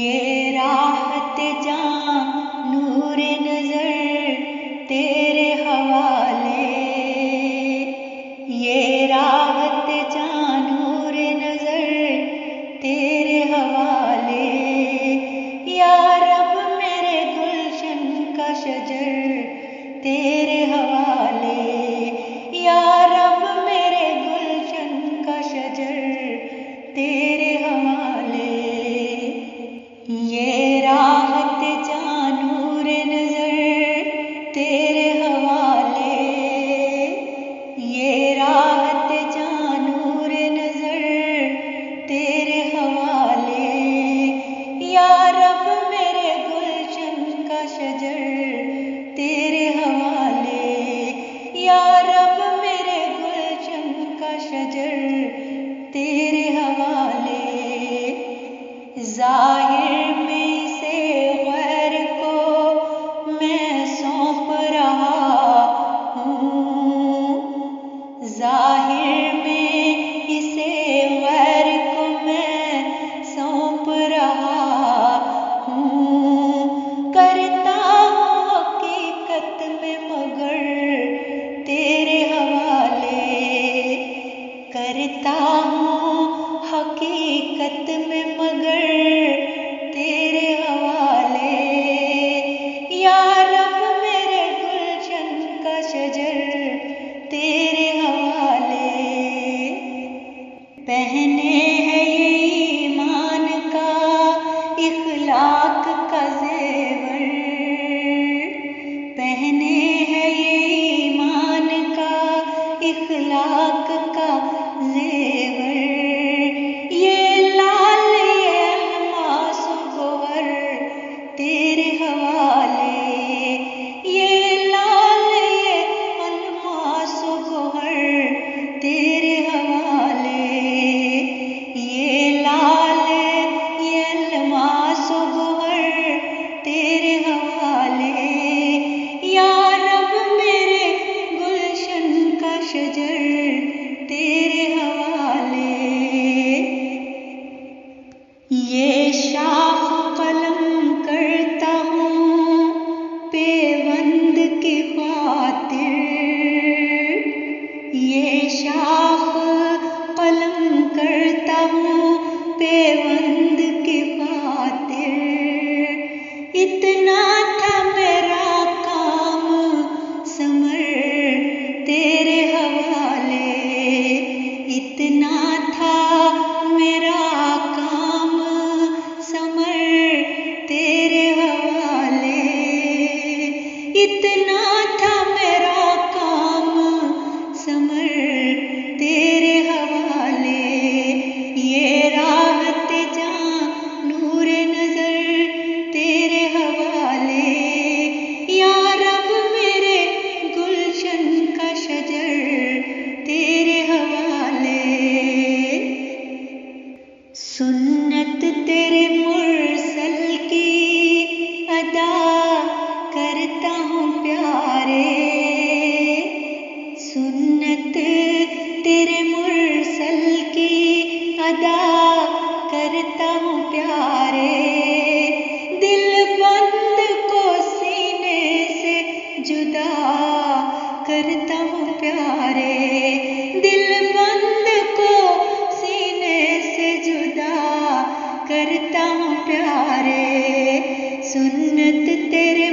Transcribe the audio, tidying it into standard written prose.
یہ راحت جاں نور نظر تیرے حوالے، یہ راحت جاں نور نظر تیرے حوالے، یا رب میرے گلشن کا شجر تیرے حوالے، یا رب میرے گلشن کا شجر تیرے حوالے، یہ راحت جاں نور نظر تیرے حوالے، یہ راحت جاں نور نظر تیرے حوالے، یا رب میرے گلشن کا شجر تیرے حوالے، یا رب میرے گلشن کا شجر تیرے حوالے، ظاہر میں سے غیر کو میں سونپ رہا ہوں، ظاہر میں اسے غیر کو میں سونپ رہا ہوں، کرتا ہوں حقیقت میں مگر تیرے حوالے، کرتا ہوں حقیقت میں مگر تیرے حوالے، یا رب میرے گلشن کا شجر تیرے حوالے، پہنے ہے یہ ایمان کا اخلاق کا زیور، پہنے ہے یہ ایمان کا اخلاق کا زیور، یہ لال یہ الماس و گوہر تیرے حوالے، یہ لال یہ الماس و گوہر تیرے حوالے، یہ لال یہ الماس و گوہر تیرے حوالے، یا رب میرے گلشن کا شجر تیرے حوالے، یہ شاخ قلم کرتا ہوں پیوند کی خاطر، یہ شاخ قلم کرتا ہوں پیوند کی خاطر، اتنا تھا میرا کام ثمر تیرے حوالے، اتنا تھا میرا کام ثمر تیرے حوالے، اتنا تھا میرا کام ثمر تیرے حوالے، یہ راحت جاں نور نظر تیرے حوالے، یا رب میرے گلشن کا شجر تیرے حوالے، سنت تیرے مرسل کی ادا کرتا ہوں پیارے، سنت تیرے مرسل کی ادا کرتا ہوں پیارے، دل بند کو سینے سے جدا کرتا ہوں پیارے، دل بند کو سینے سے جدا کرتا ہوں پیارے، سنت تیرے